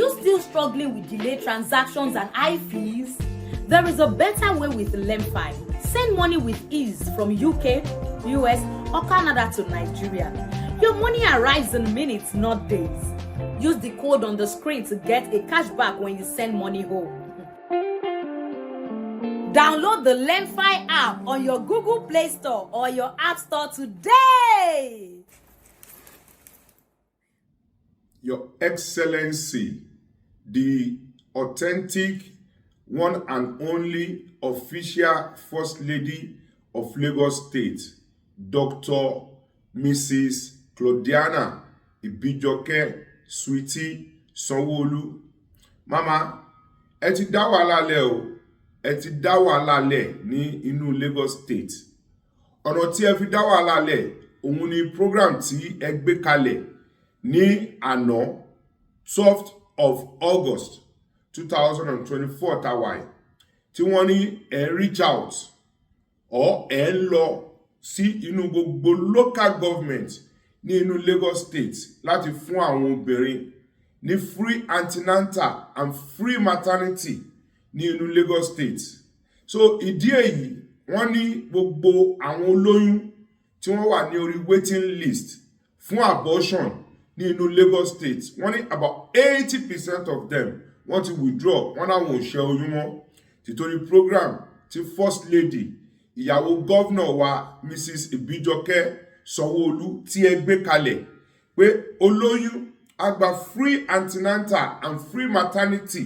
you still struggling with delayed transactions and high fees? There is a better way with LemFi. Send money with ease from UK, US, or Canada to Nigeria. Your money arrives in minutes, not days. Use the code on the screen to get a cashback when you send money home. Download the LemFi app on your Google Play Store or your App Store today. Your Excellency, the authentic, one and only official First Lady of Lagos State, Dr. Mrs. Claudiana Ibijoke Sanwoolu. Mama, ẹ ti dá wàhálà lẹ̀ o, ẹ ti dá wàhálà lẹ̀ ní inú Lagos State. Ọ̀nà tí ẹ fi dá wàhálà lẹ̀, òun ni program tí ẹ gbé kalẹ̀ ní àná 12th of August 2024 tàwáì tí wọ́n ní reach out or lọ sí inú gbogbo local government ní inú Lagos State láti fún àwọn obìnrin ní free antenatal and free maternity ní inú Lagos State. So ìdí èyí wọ́n ní gbogbo àwọn olóyún tí wọ́n wà ní orí waiting list fún abortion ní inú Lagos State, wọ́n ní about 80% of them wọ́n ti withdraw, wọ́n náà wọ́n ṣe oyún mọ́ títorí program tí First Lady ìyàwó governor wa Mrs. Ibijoke Sanwoolu tí ẹ gbé kalẹ̀ pé olóyún á gba free antenatal and free maternity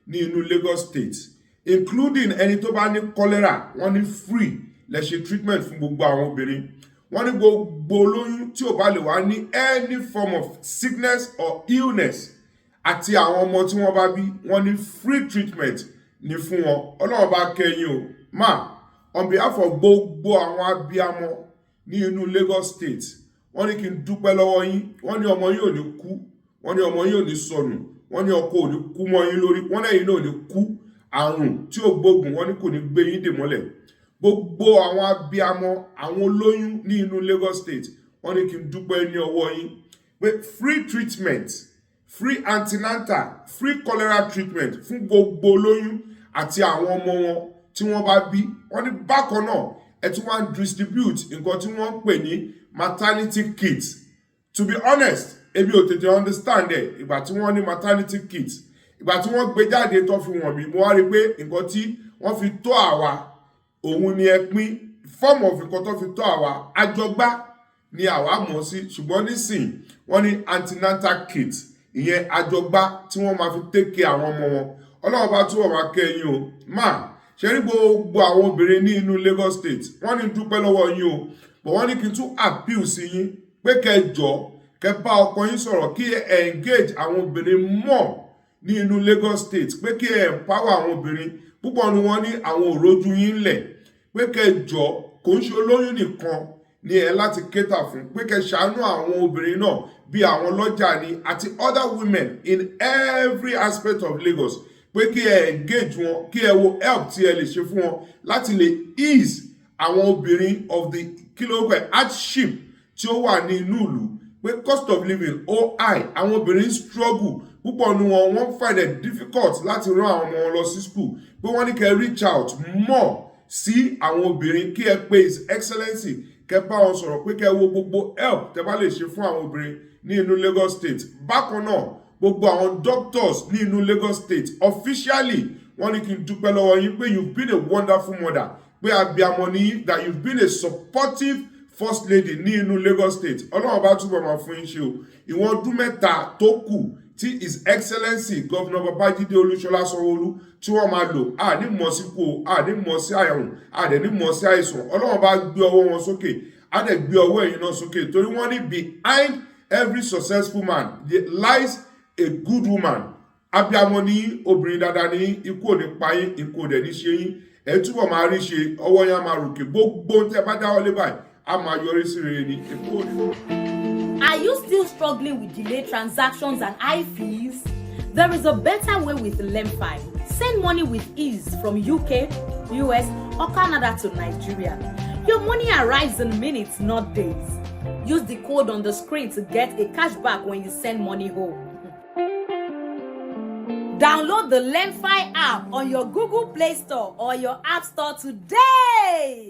ní inú Lagos State, including ẹni tó bá ní cholera wọ́n ní free lè ṣe treatment fún gbogbo àwọn obìnrin. Wọ́n ní gbogbo olóyún tí ò bá lè wá ní any form of sickness or illness àti àwọn ọmọ tí wọ́n bá bí wọ́n ní free treatment ní fún wọn. Ọlọ́run bá kẹ́yìn o. Ma, on behalf of gbogbo àwọn abiyamọ ní inú Lagos State, wọ́n ní kí n dúpẹ́ lọ́wọ́ yín. Wọ́n ní ọmọ yín ò ní kú, wọ́n ní ọmọ yín ò ní sọnù, wọ́n ní ọkọ ò ní kú mọ́ yín lórí, wọ́n lẹ́yìn náà ò ní kú àrùn tí ò gbógun, wọ́n ní kò ní gbé yín dè mọ́lẹ̀. Gbogbo àwọn abiyamọ àwọn olóyún ní inú Lagos State, wọ́n ní kí n dúpẹ́ ní ọwọ́ yín pé free treatment, free antenatal, free cholera treatment fún gbogbo olóyún àti àwọn ọmọ wọn tí wọ́n bá bí. Wọ́n ní bákan náà ẹ tún wá distribute nǹkan tí wọ́n ń pè ní maternity kit. To be honest, èmi ò tètè understand ẹ̀ ìgbà tí wọ́n ní maternity kit. Ìgbà tí wọ́n gbé jáde tó fi wọ̀n mi, mo wá rí pé nǹkan tí wọ́n fi tó àwa òun ni ẹ pín form of nǹkan tó fi tó àwa àjọgbá ni àwa mọ̀ sí, ṣùgbọ́n nísìn wọ́n ní antenatal kit, ìyẹn àjọgbá tí wọ́n máa fi take care àwọn ọmọ wọn. Ọlọ́run bá túbọ̀ máa kẹ́yìn o. Ma, ṣe rí gbogbo àwọn obìnrin ní inú Lagos State, wọ́n ní dúpẹ́ lọ́wọ́ yín o, but wọ́n ní kí n tún appeal sí yín pé kẹjọ kẹ bá ọkọ yín sọ̀rọ̀ kí ẹ engage àwọn obìnrin mọ́ ní inú Lagos State, pé kí ẹ empower àwọn obìnrin. Púpọ̀ ni wọ́n ní àwọn òrojú yín lẹ̀ pé kẹjọ kò ń ṣe olóyún nìkan ní ẹ láti cater fún, pé kẹ ṣàánú àwọn obìnrin náà bí àwọn lọ́jà ni àti other women in every aspect of Lagos, pé kí ẹ engage wọn, kí ẹ wo help tí ẹ lè ṣe fún wọn láti lè ease àwọn obìnrin of the hardship tí ó wà ní inú ìlú, pé cost of living ó high, àwọn obìnrin struggle púpọ̀ nu wọn, wọ́n find it difficult láti rán àwọn ọmọ wọn lọ sí school, pé wọ́n ní kẹ́ reach out more sí àwọn obìnrin, kí ẹ pé His Excellency kẹ́ bá wọn sọ̀rọ̀ pé kẹ́ wo gbogbo help tẹ́ bá lè ṣe fún àwọn obìnrin ní inú Lagos State. Bákan náà gbogbo àwọn doctors ní inú Lagos State officially wọ́n ní kí n dúpẹ́ lọ́wọ́ yín pé you've been a wonderful mother, pé abiyamọ ní that you've been a supportive First Lady ní inú Lagos State. Ọlọ́run bá túbọ̀ máa fún yín ṣe o. Ìwọ̀n ọdún mẹ́ta tó kù tí His Excellency Governor Babajide Olúṣọlá Sanwó-Olú tí wọ́n máa lò, a ní mọ̀ sí kú, a ní mọ̀ sí àrùn, a dẹ̀ ní mọ̀ sí àìsàn. Ọlọ́run bá gbé ọwọ́ wọn sókè, a dẹ̀ gbé ọwọ́ ẹ̀yin náà sókè, torí wọ́n ní behind every successful man there lies a good woman. Abiyamọ ní obìnrin dáadáa ní, ikú ò ní pa yín, ikú ò dẹ̀ ní ṣe yín, ẹ túbọ̀ máa rí ṣe, ọwọ́ yẹn á máa ròkè, gbogbo tẹ́ bá dáwọ́lé báyìí á máa yọrí sí rere ní, ikú ò ní. Are you still struggling with delayed transactions and high fees? There is a better way with LemFi. Send money with ease from UK, US, or Canada to Nigeria. Your money arrives in minutes, not days. Use the code on the screen to get a cashback when you send money home. Download the Lemfi app on your Google Play Store or your App Store today.